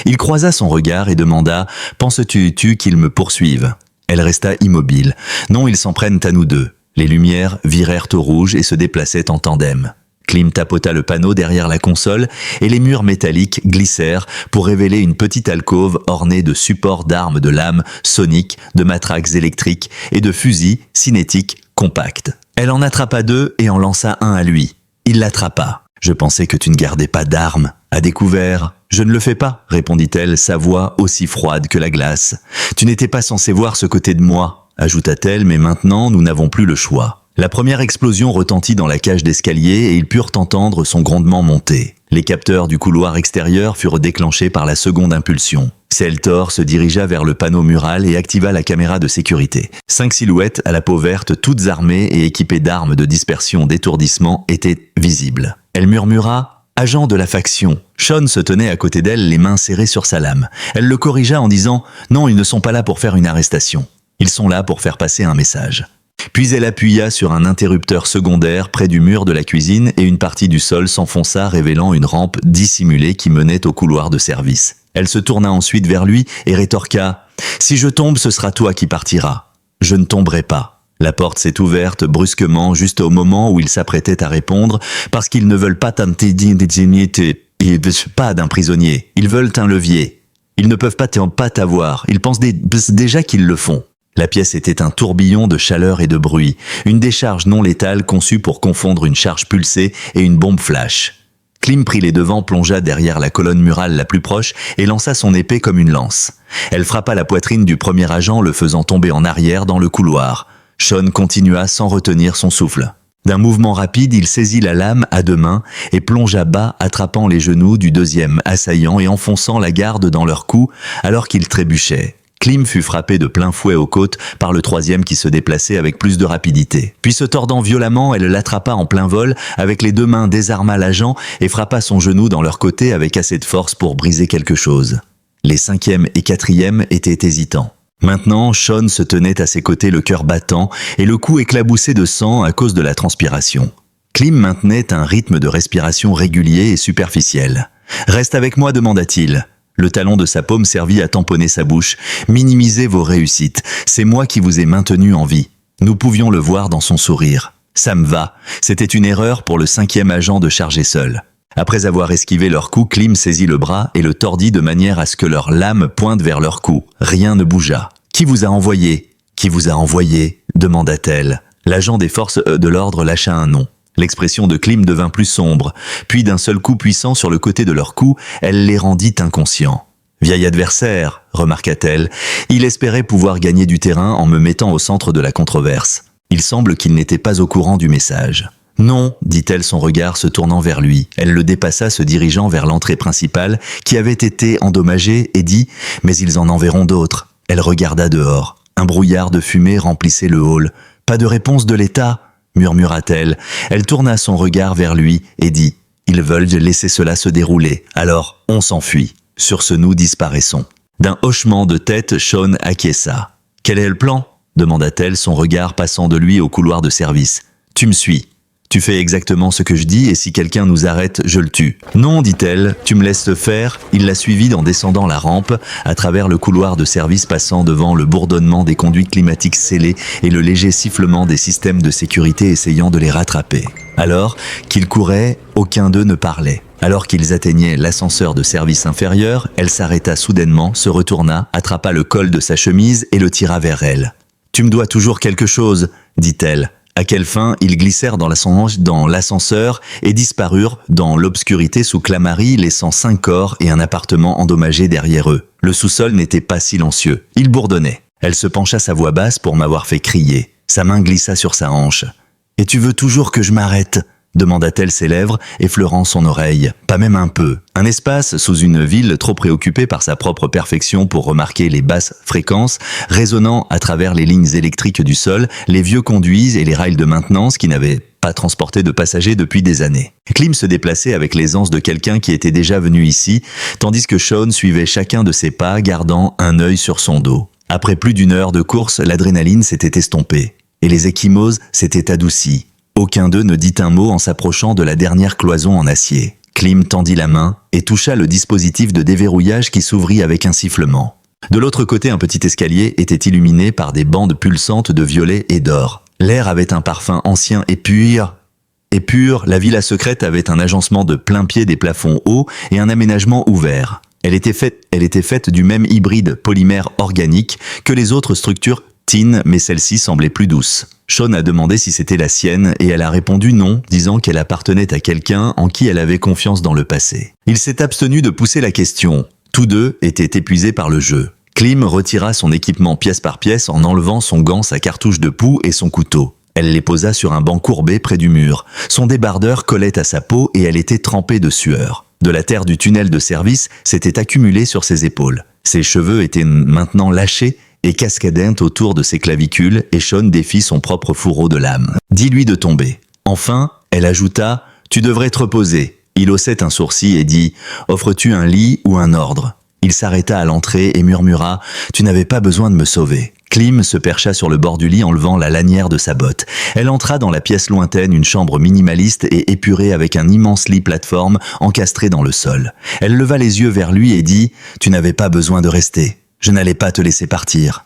Il croisa son regard et demanda « Penses-tu qu'ils me poursuivent ?» Elle resta immobile. « Non, ils s'en prennent à nous deux. » Les lumières virèrent au rouge et se déplaçaient en tandem. Klim tapota le panneau derrière la console et les murs métalliques glissèrent pour révéler une petite alcôve ornée de supports d'armes de lames soniques, de matraques électriques et de fusils cinétiques compacts. Elle en attrapa 2 et en lança un à lui. Il l'attrapa. « Je pensais que tu ne gardais pas d'armes. À découvert. »« Je ne le fais pas, » répondit-elle, sa voix aussi froide que la glace. « Tu n'étais pas censé voir ce côté de moi. » ajouta-t-elle, mais maintenant nous n'avons plus le choix. La première explosion retentit dans la cage d'escalier et ils purent entendre son grondement monter. Les capteurs du couloir extérieur furent déclenchés par la seconde impulsion. Seltor se dirigea vers le panneau mural et activa la caméra de sécurité. 5 silhouettes à la peau verte, toutes armées et équipées d'armes de dispersion d'étourdissement, étaient visibles. Elle murmura « Agent de la faction ». Sean se tenait à côté d'elle, les mains serrées sur sa lame. Elle le corrigea en disant « Non, ils ne sont pas là pour faire une arrestation. Ils sont là pour faire passer un message. » Puis elle appuya sur un interrupteur secondaire près du mur de la cuisine et une partie du sol s'enfonça révélant une rampe dissimulée qui menait au couloir de service. Elle se tourna ensuite vers lui et rétorqua « Si je tombe, ce sera toi qui partiras. » « Je ne tomberai pas. » La porte s'est ouverte brusquement juste au moment où il s'apprêtait à répondre parce qu'ils ne veulent pas pas d'un prisonnier. Ils veulent un levier. Ils ne peuvent pas t'avoir. Ils pensent déjà qu'ils le font. La pièce était un tourbillon de chaleur et de bruit, une décharge non létale conçue pour confondre une charge pulsée et une bombe flash. Klim prit les devants, plongea derrière la colonne murale la plus proche et lança son épée comme une lance. Elle frappa la poitrine du premier agent, le faisant tomber en arrière dans le couloir. Sean continua sans retenir son souffle. D'un mouvement rapide, il saisit la lame à deux mains et plongea bas, attrapant les genoux du deuxième assaillant et enfonçant la garde dans leur cou alors qu'ils trébuchaient. Klim fut frappé de plein fouet aux côtes par le troisième qui se déplaçait avec plus de rapidité. Puis se tordant violemment, elle l'attrapa en plein vol, avec les deux mains désarma l'agent et frappa son genou dans leur côté avec assez de force pour briser quelque chose. Les cinquième et quatrième étaient hésitants. Maintenant, Sean se tenait à ses côtés, le cœur battant et le cou éclaboussé de sang à cause de la transpiration. Klim maintenait un rythme de respiration régulier et superficiel. « Reste avec moi » demanda-t-il. Le talon de sa paume servit à tamponner sa bouche. « Minimisez vos réussites. C'est moi qui vous ai maintenu en vie. » Nous pouvions le voir dans son sourire. « Ça me va. C'était une erreur pour le cinquième agent de charger seul. » Après avoir esquivé leur coup, Klim saisit le bras et le tordit de manière à ce que leurs lames pointent vers leur cou. Rien ne bougea. « Qui vous a envoyé ? Qui vous a envoyé ?» demanda-t-elle. L'agent des forces de l'ordre lâcha un nom. L'expression de Klim devint plus sombre, puis d'un seul coup puissant sur le côté de leur cou, elle les rendit inconscients. « Vieil adversaire », remarqua-t-elle, « il espérait pouvoir gagner du terrain en me mettant au centre de la controverse. Il semble qu'il n'était pas au courant du message. »« Non », dit-elle, son regard se tournant vers lui. Elle le dépassa, se dirigeant vers l'entrée principale, qui avait été endommagée, et dit « Mais ils en enverront d'autres. » Elle regarda dehors. Un brouillard de fumée remplissait le hall. « Pas de réponse de l'État ?» murmura-t-elle. Elle tourna son regard vers lui et dit « Ils veulent laisser cela se dérouler, alors on s'enfuit. Sur ce, nous disparaissons. » D'un hochement de tête, Sean acquiesça. « Quel est le plan ?» demanda-t-elle, son regard passant de lui au couloir de service. « Tu me suis. Tu fais exactement ce que je dis et si quelqu'un nous arrête, je le tue. »« Non, dit-elle, tu me laisses faire. » Il la suivit en descendant la rampe, à travers le couloir de service passant devant le bourdonnement des conduites climatiques scellées et le léger sifflement des systèmes de sécurité essayant de les rattraper. Alors qu'ils couraient, aucun d'eux ne parlait. Alors qu'ils atteignaient l'ascenseur de service inférieur, elle s'arrêta soudainement, se retourna, attrapa le col de sa chemise et le tira vers elle. « Tu me dois toujours quelque chose, » dit-elle. À quelle fin, ils glissèrent dans l'ascenseur et disparurent dans l'obscurité sous Clamarie, laissant 5 corps et un appartement endommagé derrière eux. Le sous-sol n'était pas silencieux. Il bourdonnait. Elle se pencha sa voix basse pour m'avoir fait crier. Sa main glissa sur sa hanche. « Et tu veux toujours que je m'arrête ?» demanda-t-elle, ses lèvres effleurant son oreille. Pas même un peu. Un espace sous une ville trop préoccupée par sa propre perfection pour remarquer les basses fréquences, résonnant à travers les lignes électriques du sol, les vieux conduits et les rails de maintenance qui n'avaient pas transporté de passagers depuis des années. Klim se déplaçait avec l'aisance de quelqu'un qui était déjà venu ici, tandis que Sean suivait chacun de ses pas, gardant un œil sur son dos. Après plus d'une heure de course, l'adrénaline s'était estompée, et les ecchymoses s'étaient adoucies. Aucun d'eux ne dit un mot en s'approchant de la dernière cloison en acier. Klim tendit la main et toucha le dispositif de déverrouillage qui s'ouvrit avec un sifflement. De l'autre côté, un petit escalier était illuminé par des bandes pulsantes de violet et d'or. L'air avait un parfum ancien et pur. La villa secrète avait un agencement de plain-pied, des plafonds hauts et un aménagement ouvert. Elle était faite du même hybride polymère organique que les autres structures tin, mais celle-ci semblait plus douce. Sean a demandé si c'était la sienne et elle a répondu non, disant qu'elle appartenait à quelqu'un en qui elle avait confiance dans le passé. Il s'est abstenu de pousser la question. Tous deux étaient épuisés par le jeu. Klim retira son équipement pièce par pièce en enlevant son gant, sa cartouche de poux et son couteau. Elle les posa sur un banc courbé près du mur. Son débardeur collait à sa peau et elle était trempée de sueur. De la terre du tunnel de service s'était accumulée sur ses épaules. Ses cheveux étaient maintenant lâchés et cascadant autour de ses clavicules, et Sean défit son propre fourreau de lame. « Dis-lui de tomber. » Enfin, elle ajouta « Tu devrais te reposer. » Il haussait un sourcil et dit « Offres-tu un lit ou un ordre ?» Il s'arrêta à l'entrée et murmura « Tu n'avais pas besoin de me sauver. » Klim se percha sur le bord du lit en levant la lanière de sa botte. Elle entra dans la pièce lointaine, une chambre minimaliste et épurée avec un immense lit plateforme encastré dans le sol. Elle leva les yeux vers lui et dit « Tu n'avais pas besoin de rester. Je n'allais pas te laisser partir. »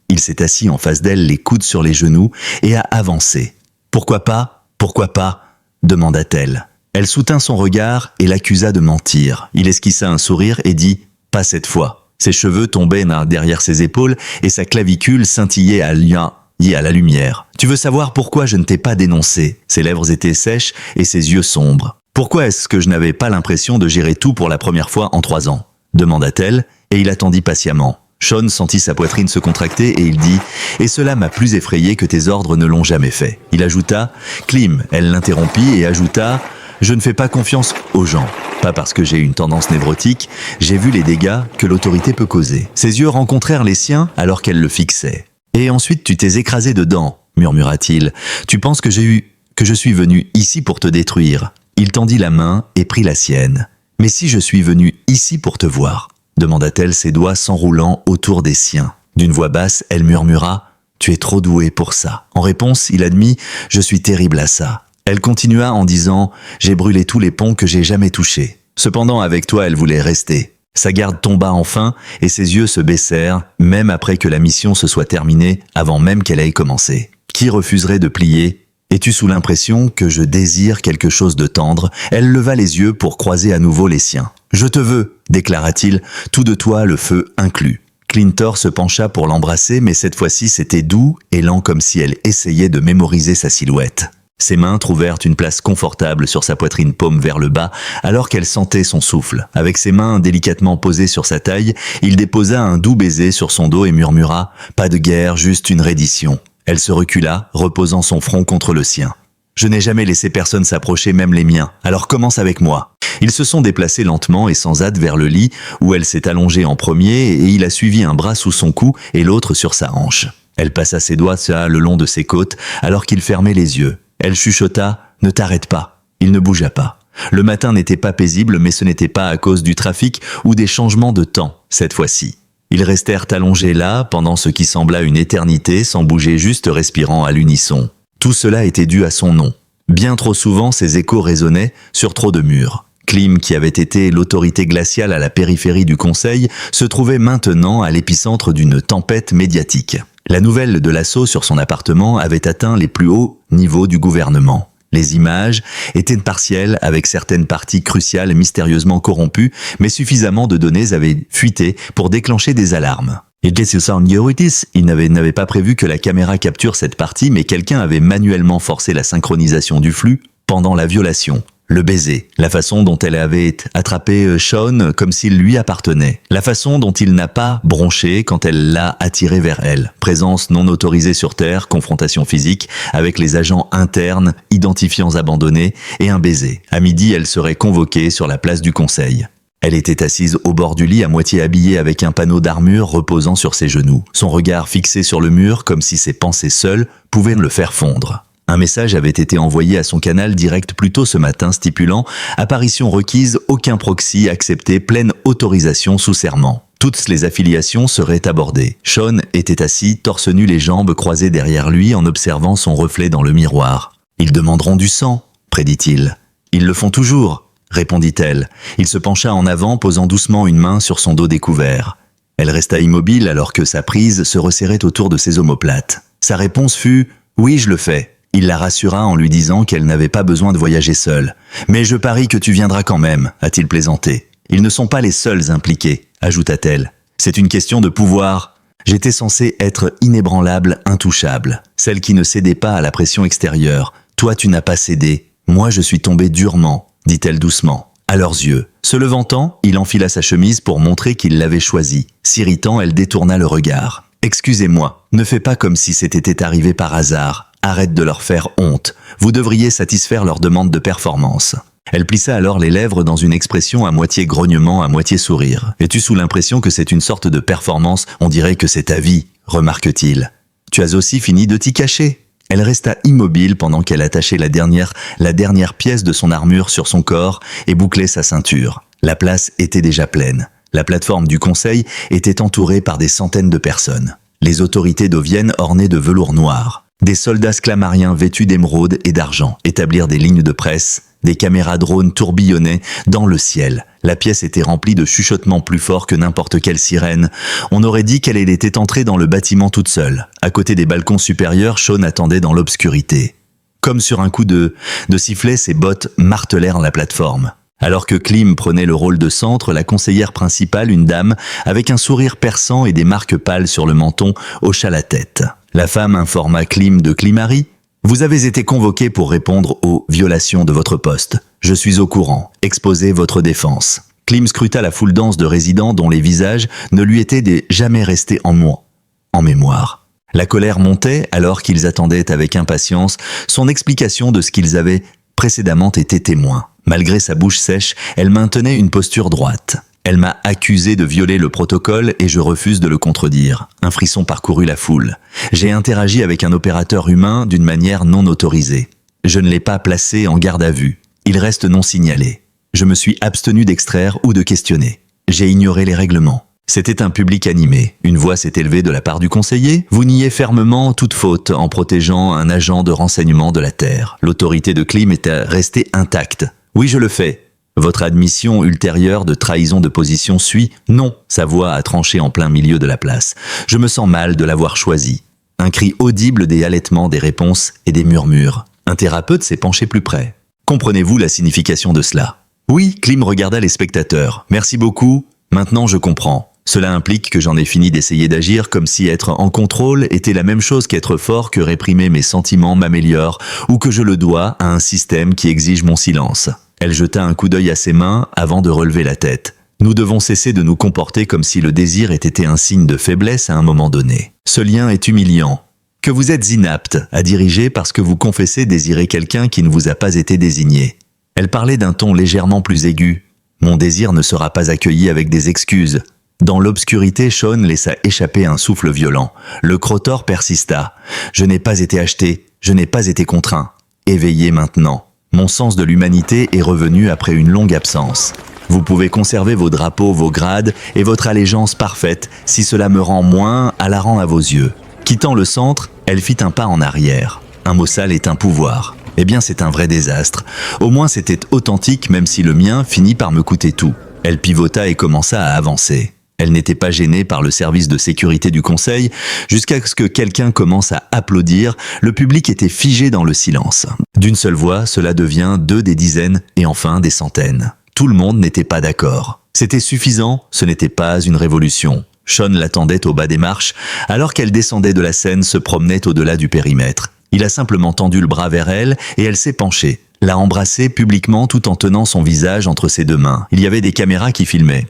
Il s'est assis en face d'elle, les coudes sur les genoux, et a avancé. « Pourquoi pas ? Pourquoi pas ?» demanda-t-elle. Elle soutint son regard et l'accusa de mentir. Il esquissa un sourire et dit « Pas cette fois. » Ses cheveux tombaient derrière ses épaules et sa clavicule scintillait à la lumière. « Tu veux savoir pourquoi je ne t'ai pas dénoncé ?» Ses lèvres étaient sèches et ses yeux sombres. « Pourquoi est-ce que je n'avais pas l'impression de gérer tout pour la première fois en 3 ans ?» demanda-t-elle, et il attendit patiemment. Sean sentit sa poitrine se contracter et il dit « Et cela m'a plus effrayé que tes ordres ne l'ont jamais fait. » Il ajouta « Klim », elle l'interrompit et ajouta « Je ne fais pas confiance aux gens. Pas parce que j'ai une tendance névrotique, j'ai vu les dégâts que l'autorité peut causer. » Ses yeux rencontrèrent les siens alors qu'elle le fixait. « Et ensuite tu t'es écrasé dedans, » murmura-t-il. « Tu penses que je suis venu ici pour te détruire. » Il tendit la main et prit la sienne. « Mais si je suis venu ici pour te voir ?» demanda-t-elle, ses doigts s'enroulant autour des siens. D'une voix basse, elle murmura « Tu es trop doué pour ça. » En réponse, il admit « Je suis terrible à ça. » Elle continua en disant « J'ai brûlé tous les ponts que j'ai jamais touchés. » Cependant, avec toi, elle voulait rester. Sa garde tomba enfin et ses yeux se baissèrent, même après que la mission se soit terminée, avant même qu'elle ait commencé. Qui refuserait de plier ? Es-tu sous l'impression que je désire quelque chose de tendre ? Elle leva les yeux pour croiser à nouveau les siens. « Je te veux », déclara-t-il, tout de toi le feu inclus. Clintor se pencha pour l'embrasser, mais cette fois-ci c'était doux et lent comme si elle essayait de mémoriser sa silhouette. Ses mains trouvèrent une place confortable sur sa poitrine, paume vers le bas, alors qu'elle sentait son souffle. Avec ses mains délicatement posées sur sa taille, il déposa un doux baiser sur son dos et murmura « Pas de guerre, juste une reddition ». Elle se recula, reposant son front contre le sien. « Je n'ai jamais laissé personne s'approcher, même les miens, alors commence avec moi. » Ils se sont déplacés lentement et sans hâte vers le lit, où elle s'est allongée en premier et il a suivi un bras sous son cou et l'autre sur sa hanche. Elle passa ses doigts le long de ses côtes, alors qu'il fermait les yeux. Elle chuchota « Ne t'arrête pas ». Il ne bougea pas. Le matin n'était pas paisible, mais ce n'était pas à cause du trafic ou des changements de temps, cette fois-ci. Ils restèrent allongés là, pendant ce qui sembla une éternité, sans bouger, juste respirant à l'unisson. Tout cela était dû à son nom. Bien trop souvent, ses échos résonnaient sur trop de murs. Klim, qui avait été l'autorité glaciale à la périphérie du Conseil, se trouvait maintenant à l'épicentre d'une tempête médiatique. La nouvelle de l'assaut sur son appartement avait atteint les plus hauts niveaux du gouvernement. Les images étaient partielles avec certaines parties cruciales mystérieusement corrompues, mais suffisamment de données avaient fuité pour déclencher des alarmes. Il n'avait pas prévu que la caméra capture cette partie, mais quelqu'un avait manuellement forcé la synchronisation du flux pendant la violation. Le baiser, la façon dont elle avait attrapé Sean comme s'il lui appartenait, la façon dont il n'a pas bronché quand elle l'a attiré vers elle, présence non autorisée sur Terre, confrontation physique avec les agents internes, identifiants abandonnés et un baiser. À midi, elle serait convoquée sur la place du Conseil. Elle était assise au bord du lit, à moitié habillée avec un panneau d'armure reposant sur ses genoux, son regard fixé sur le mur comme si ses pensées seules pouvaient le faire fondre. Un message avait été envoyé à son canal direct plus tôt ce matin stipulant « Apparition requise, aucun proxy accepté, pleine autorisation sous serment ». Toutes les affiliations seraient abordées. Sean était assis, torse nu, les jambes croisées derrière lui en observant son reflet dans le miroir. « Ils demanderont du sang », prédit-il. « Ils le font toujours », répondit-elle. Il se pencha en avant, posant doucement une main sur son dos découvert. Elle resta immobile alors que sa prise se resserrait autour de ses omoplates. Sa réponse fut « Oui, je le fais ». Il la rassura en lui disant qu'elle n'avait pas besoin de voyager seule. « Mais je parie que tu viendras quand même », a-t-il plaisanté. « Ils ne sont pas les seuls impliqués », ajouta-t-elle. « C'est une question de pouvoir. J'étais censée être inébranlable, intouchable, celle qui ne cédait pas à la pression extérieure. Toi, tu n'as pas cédé. Moi, je suis tombée durement, dit-elle doucement, à leurs yeux. Se levantant, il enfila sa chemise pour montrer qu'il l'avait choisie. S'irritant, elle détourna le regard. « Excusez-moi, ne fais pas comme si c'était arrivé par hasard. Arrête de leur faire honte. Vous devriez satisfaire leurs demandes de performance. » Elle plissa alors les lèvres dans une expression à moitié grognement, à moitié sourire. « Es-tu sous l'impression que c'est une sorte de performance ? On dirait que c'est ta vie, remarque-t-il. Tu as aussi fini de t'y cacher ?» Elle resta immobile pendant qu'elle attachait la dernière pièce de son armure sur son corps et bouclait sa ceinture. La place était déjà pleine. La plateforme du Conseil était entourée par des centaines de personnes. Les autorités doviennes ornées de velours noir. Des soldats sclamariens vêtus d'émeraude et d'argent établirent des lignes de presse, des caméras drones tourbillonnaient dans le ciel. La pièce était remplie de chuchotements plus forts que n'importe quelle sirène. On aurait dit qu'elle était entrée dans le bâtiment toute seule. À côté des balcons supérieurs, Sean attendait dans l'obscurité. Comme sur un coup de sifflet, ses bottes martelèrent la plateforme. Alors que Klim prenait le rôle de centre, la conseillère principale, une dame, avec un sourire perçant et des marques pâles sur le menton, hocha la tête. La femme informa Klim de Klimari. « Vous avez été convoqué pour répondre aux violations de votre poste. Je suis au courant. Exposez votre défense. » Klim scruta la foule dense de résidents dont les visages ne lui étaient jamais restés en mémoire. La colère montait alors qu'ils attendaient avec impatience son explication de ce qu'ils avaient précédemment été témoins. Malgré sa bouche sèche, elle maintenait une posture droite. Elle m'a accusé de violer le protocole et je refuse de le contredire. Un frisson parcourut la foule. J'ai interagi avec un opérateur humain d'une manière non autorisée. Je ne l'ai pas placé en garde à vue. Il reste non signalé. Je me suis abstenu d'extraire ou de questionner. J'ai ignoré les règlements. C'était un public animé. Une voix s'est élevée de la part du conseiller. Vous niez fermement toute faute en protégeant un agent de renseignement de la Terre. L'autorité de Klim était restée intacte. Oui, je le fais. Votre admission ultérieure de trahison de position suit. Non, sa voix a tranché en plein milieu de la place. Je me sens mal de l'avoir choisi. Un cri audible, des halètements, des réponses et des murmures. Un thérapeute s'est penché plus près. Comprenez-vous la signification de cela? Oui, Klim regarda les spectateurs. Merci beaucoup. Maintenant je comprends. Cela implique que j'en ai fini d'essayer d'agir comme si être en contrôle était la même chose qu'être fort, que réprimer mes sentiments m'améliore, ou que je le dois à un système qui exige mon silence. Elle jeta un coup d'œil à ses mains avant de relever la tête. Nous devons cesser de nous comporter comme si le désir ait été un signe de faiblesse à un moment donné. Ce lien est humiliant. Que vous êtes inapte à diriger parce que vous confessez désirer quelqu'un qui ne vous a pas été désigné. Elle parlait d'un ton légèrement plus aigu. Mon désir ne sera pas accueilli avec des excuses. Dans l'obscurité, Sean laissa échapper un souffle violent. Le crotor persista. Je n'ai pas été acheté, je n'ai pas été contraint. Éveillé maintenant. Mon sens de l'humanité est revenu après une longue absence. Vous pouvez conserver vos drapeaux, vos grades et votre allégeance parfaite si cela me rend moins hilarant à vos yeux. Quittant le centre, elle fit un pas en arrière. Un mot sale est un pouvoir. Eh bien, c'est un vrai désastre. Au moins, c'était authentique, même si le mien finit par me coûter tout. Elle pivota et commença à avancer. Elle n'était pas gênée par le service de sécurité du conseil. Jusqu'à ce que quelqu'un commence à applaudir, le public était figé dans le silence. D'une seule voix, cela devient 2 des dizaines et enfin des centaines. Tout le monde n'était pas d'accord. C'était suffisant, ce n'était pas une révolution. Sean l'attendait au bas des marches, alors qu'elle descendait de la scène, se promenait au-delà du périmètre. Il a simplement tendu le bras vers elle et elle s'est penchée, l'a embrassée publiquement tout en tenant son visage entre ses 2 mains. Il y avait des caméras qui filmaient.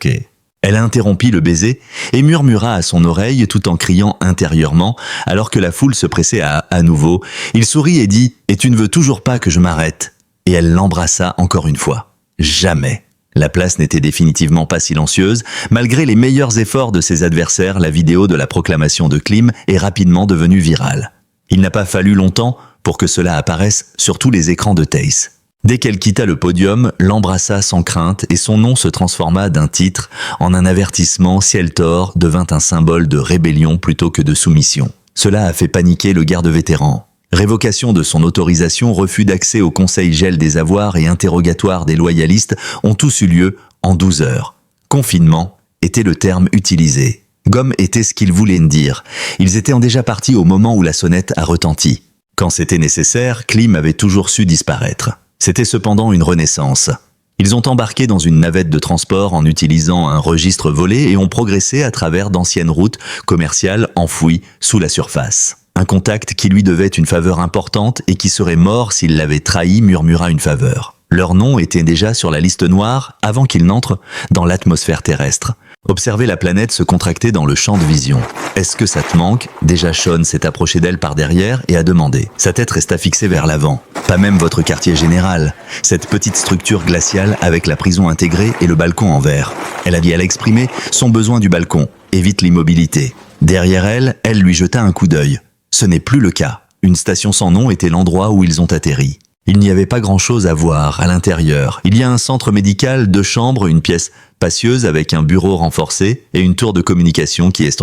Elle interrompit le baiser et murmura à son oreille tout en criant intérieurement alors que la foule se pressait à nouveau. Il sourit et dit « Et tu ne veux toujours pas que je m'arrête ?» Et elle l'embrassa encore une fois. Jamais. La place n'était définitivement pas silencieuse. Malgré les meilleurs efforts de ses adversaires, la vidéo de la proclamation de Klim est rapidement devenue virale. Il n'a pas fallu longtemps pour que cela apparaisse sur tous les écrans de Tace. Dès qu'elle quitta le podium, l'embrassa sans crainte et son nom se transforma d'un titre en un avertissement. Cieltor devint un symbole de rébellion plutôt que de soumission. Cela a fait paniquer le garde vétéran. Révocation de son autorisation, refus d'accès au conseil gel des avoirs et interrogatoire des loyalistes ont tous eu lieu en 12 heures. Confinement était le terme utilisé. Gomme était ce qu'ils voulaient dire. Ils étaient déjà partis au moment où la sonnette a retenti. Quand c'était nécessaire, Klim avait toujours su disparaître. C'était cependant une renaissance. Ils ont embarqué dans une navette de transport en utilisant un registre volé et ont progressé à travers d'anciennes routes commerciales enfouies sous la surface. Un contact qui lui devait une faveur importante et qui serait mort s'il l'avait trahi murmura une faveur. Leur nom était déjà sur la liste noire avant qu'ils n'entrent dans l'atmosphère terrestre. Observer la planète se contracter dans le champ de vision. « Est-ce que ça te manque ?» Déjà Sean s'est approché d'elle par derrière et a demandé. Sa tête resta fixée vers l'avant. Pas même votre quartier général. Cette petite structure glaciale avec la prison intégrée et le balcon en verre. Elle a dit à l'exprimer son besoin du balcon. Évite l'immobilité. Derrière elle, elle lui jeta un coup d'œil. Ce n'est plus le cas. Une station sans nom était l'endroit où ils ont atterri. Il n'y avait pas grand-chose à voir à l'intérieur. Il y a un centre médical, 2 chambres, une pièce spacieuse avec un bureau renforcé et une tour de communication qui est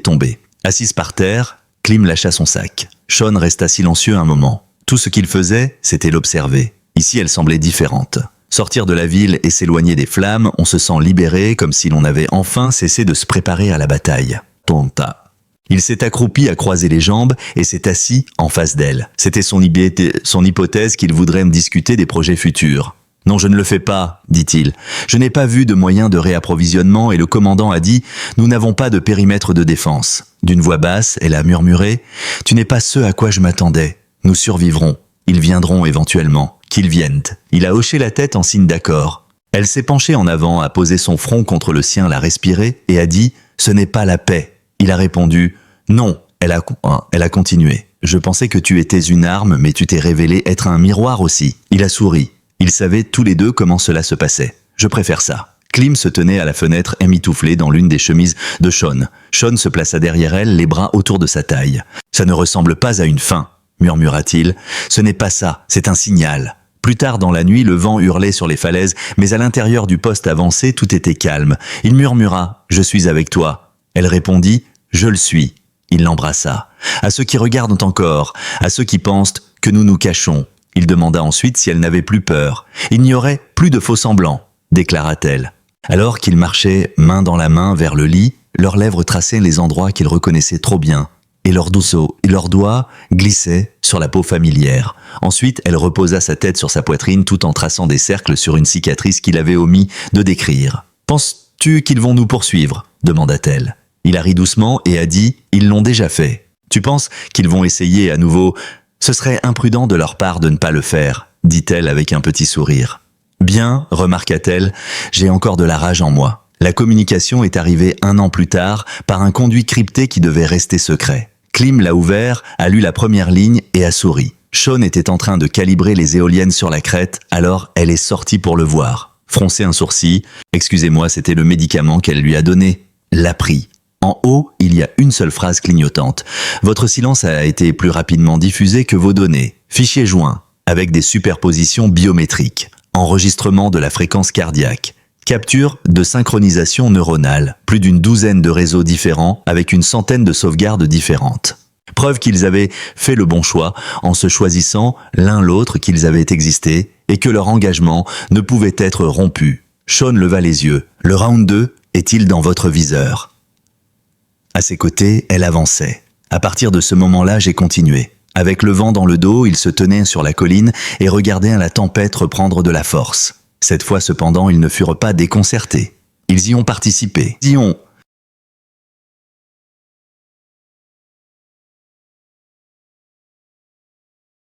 tombée. Assise par terre, Klim lâcha son sac. Sean resta silencieux un moment. Tout ce qu'il faisait, c'était l'observer. Ici, elle semblait différente. Sortir de la ville et s'éloigner des flammes, on se sent libéré comme si l'on avait enfin cessé de se préparer à la bataille. Tonta. Il s'est accroupi à croiser les jambes et s'est assis en face d'elle. C'était son hypothèse qu'il voudrait me discuter des projets futurs. « Non, je ne le fais pas, dit-il. Je n'ai pas vu de moyen de réapprovisionnement et le commandant a dit « Nous n'avons pas de périmètre de défense. » D'une voix basse, elle a murmuré « Tu n'es pas ce à quoi je m'attendais. Nous survivrons. Ils viendront éventuellement. Qu'ils viennent. » Il a hoché la tête en signe d'accord. Elle s'est penchée en avant, a posé son front contre le sien, l'a respiré et a dit « Ce n'est pas la paix ». Il a répondu « Non ». Elle a continué. « Je pensais que tu étais une arme, mais tu t'es révélé être un miroir aussi ». Il a souri. Ils savaient tous les deux comment cela se passait. « Je préfère ça ». Klim se tenait à la fenêtre émitouflée dans l'une des chemises de Sean. Sean se plaça derrière elle, les bras autour de sa taille. « Ça ne ressemble pas à une fin », murmura-t-il. « Ce n'est pas ça, c'est un signal ». Plus tard dans la nuit, le vent hurlait sur les falaises, mais à l'intérieur du poste avancé, tout était calme. Il murmura « Je suis avec toi ». Elle répondit « Je le suis ». Il l'embrassa. À ceux qui regardent encore, à ceux qui pensent que nous nous cachons. Il demanda ensuite si elle n'avait plus peur. Il n'y aurait plus de faux-semblants, déclara-t-elle. Alors qu'ils marchaient main dans la main vers le lit, leurs lèvres traçaient les endroits qu'ils reconnaissaient trop bien, et leurs doigts glissaient sur la peau familière. Ensuite, elle reposa sa tête sur sa poitrine tout en traçant des cercles sur une cicatrice qu'il avait omis de décrire. « Penses-tu qu'ils vont nous poursuivre ?» demanda-t-elle. Il a ri doucement et a dit « Ils l'ont déjà fait. Tu penses qu'ils vont essayer à nouveau ? Ce serait imprudent de leur part de ne pas le faire, dit-elle avec un petit sourire. Bien, remarqua-t-elle, j'ai encore de la rage en moi. La communication est arrivée 1 an plus tard par un conduit crypté qui devait rester secret. Klim l'a ouvert, a lu la première ligne et a souri. Sean était en train de calibrer les éoliennes sur la crête, alors elle est sortie pour le voir. Froncer un sourcil, excusez-moi, c'était le médicament qu'elle lui a donné. L'a pris. En haut, il y a une seule phrase clignotante. Votre silence a été plus rapidement diffusé que vos données. Fichier joint, avec des superpositions biométriques. Enregistrement de la fréquence cardiaque. Capture de synchronisation neuronale. Plus d'une douzaine de réseaux différents avec une centaine de sauvegardes différentes. Preuve qu'ils avaient fait le bon choix en se choisissant l'un l'autre, qu'ils avaient existé et que leur engagement ne pouvait être rompu. Sean leva les yeux. Le round 2 est-il dans votre viseur ? À ses côtés, elle avançait. À partir de ce moment-là, j'ai continué. Avec le vent dans le dos, ils se tenaient sur la colline et regardaient la tempête reprendre de la force. Cette fois cependant, ils ne furent pas déconcertés. Ils y ont participé. Ils y ont